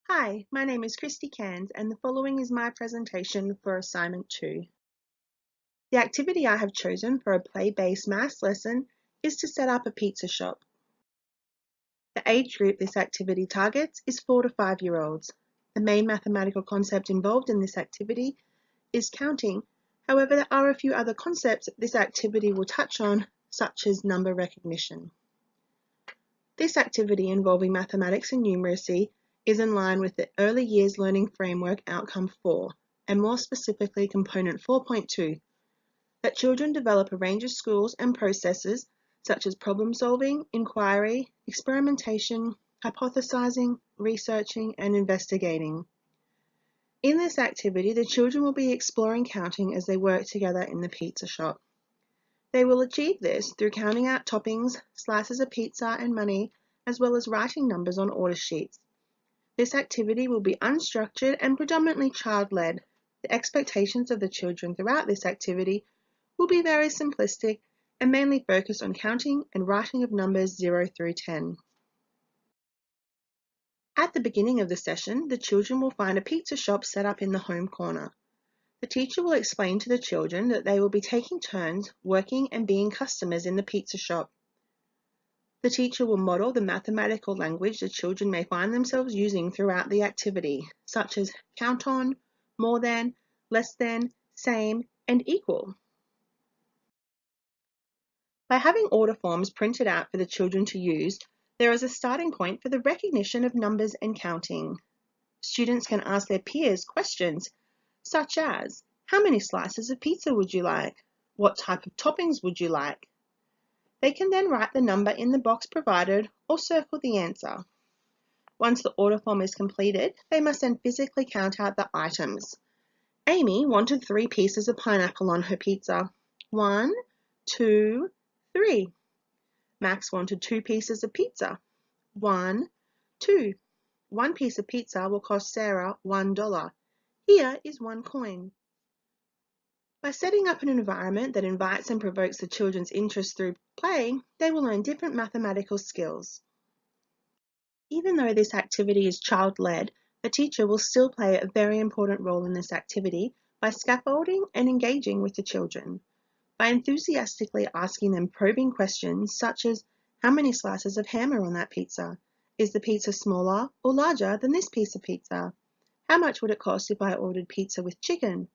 Hi, my name is Kristie Cairns and the following is my presentation for Assignment 2. The activity I have chosen for a play-based maths lesson is to set up a pizza shop. The age group this activity targets is 4 to 5-year-olds. The main mathematical concept involved in this activity is counting. However, there are a few other concepts that this activity will touch on, such as number recognition. This activity involving mathematics and numeracy is in line with the Early Years Learning Framework Outcome 4, and more specifically Component 4.2, that children develop a range of skills and processes such as problem solving, inquiry, experimentation, hypothesizing, researching, and investigating. In this activity, the children will be exploring counting as they work together in the pizza shop. They will achieve this through counting out toppings, slices of pizza, and money, as well as writing numbers on order sheets. This activity will be unstructured and predominantly child-led. The expectations of the children throughout this activity will be very simplistic and mainly focused on counting and writing of numbers 0 through 10. At the beginning of the session, the children will find a pizza shop set up in the home corner. The teacher will explain to the children that they will be taking turns working and being customers in the pizza shop. The teacher will model the mathematical language the children may find themselves using throughout the activity, such as count on, more than, less than, same, and equal. By having order forms printed out for the children to use, there is a starting point for the recognition of numbers and counting. Students can ask their peers questions such as, how many slices of pizza would you like? What type of toppings would you like? They can then write the number in the box provided or circle the answer. Once the order form is completed, they must then physically count out the items. Amy wanted 3 pieces of pineapple on her pizza. 1, 2, 3. Max wanted 2 pieces of pizza. 1, 2. 1 piece of pizza will cost Sarah $1. Here is 1 coin. By setting up an environment that invites and provokes the children's interest through play, they will learn different mathematical skills. Even though this activity is child-led, the teacher will still play a very important role in this activity by scaffolding and engaging with the children. By enthusiastically asking them probing questions such as, how many slices of ham are on that pizza? Is the pizza smaller or larger than this piece of pizza? How much would it cost if I ordered pizza with chicken?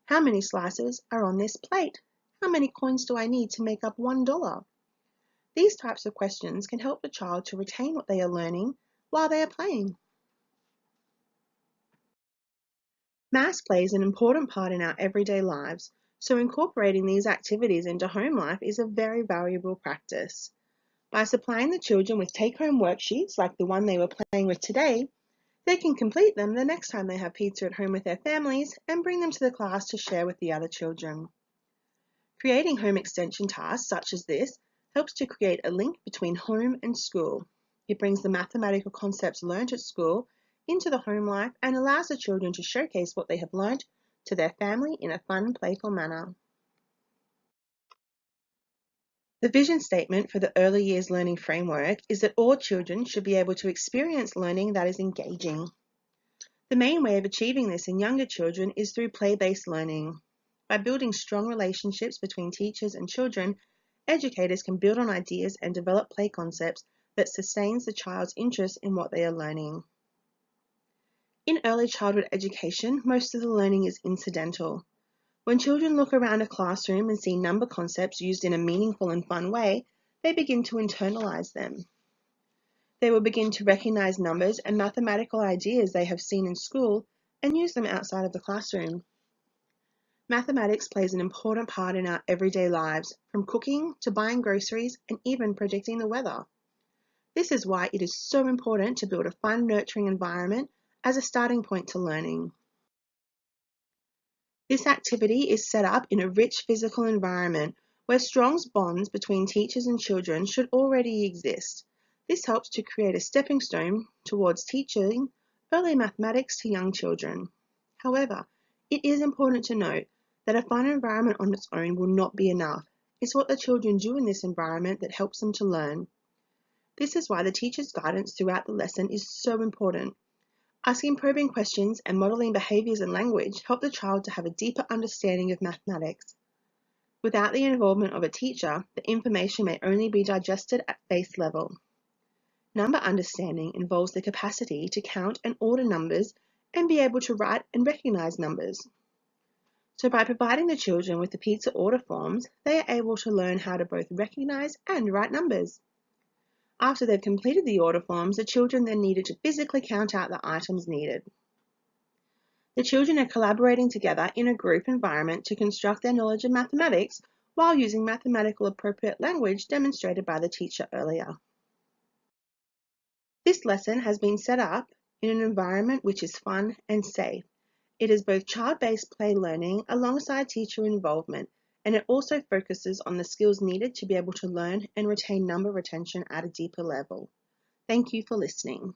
How many slices are on this plate? How many coins do I need to make up $1? These types of questions can help the child to retain what they are learning while they are playing. Maths plays an important part in our everyday lives, so incorporating these activities into home life is a very valuable practice. By supplying the children with take-home worksheets like the one they were playing with today, they can complete them the next time they have pizza at home with their families and bring them to the class to share with the other children. Creating home extension tasks such as this helps to create a link between home and school. It brings the mathematical concepts learned at school into the home life and allows the children to showcase what they have learned to their family in a fun, playful manner. The vision statement for the Early Years Learning Framework is that all children should be able to experience learning that is engaging. The main way of achieving this in younger children is through play-based learning. By building strong relationships between teachers and children, educators can build on ideas and develop play concepts that sustains the child's interest in what they are learning. In early childhood education, most of the learning is incidental. When children look around a classroom and see number concepts used in a meaningful and fun way, they begin to internalize them. They will begin to recognize numbers and mathematical ideas they have seen in school and use them outside of the classroom. Mathematics plays an important part in our everyday lives, from cooking to buying groceries and even predicting the weather. This is why it is so important to build a fun, nurturing environment as a starting point to learning. This activity is set up in a rich physical environment where strong bonds between teachers and children should already exist. This helps to create a stepping stone towards teaching early mathematics to young children. However, it is important to note that a fun environment on its own will not be enough. It's what the children do in this environment that helps them to learn. This is why the teacher's guidance throughout the lesson is so important. Asking probing questions and modelling behaviours and language help the child to have a deeper understanding of mathematics. Without the involvement of a teacher, the information may only be digested at face level. Number understanding involves the capacity to count and order numbers and be able to write and recognise numbers. So by providing the children with the pizza order forms, they are able to learn how to both recognise and write numbers. After they've completed the order forms, the children then needed to physically count out the items needed. The children are collaborating together in a group environment to construct their knowledge of mathematics while using mathematical appropriate language demonstrated by the teacher earlier. This lesson has been set up in an environment which is fun and safe. It is both child-based play learning alongside teacher involvement, and it also focuses on the skills needed to be able to learn and retain number retention at a deeper level. Thank you for listening.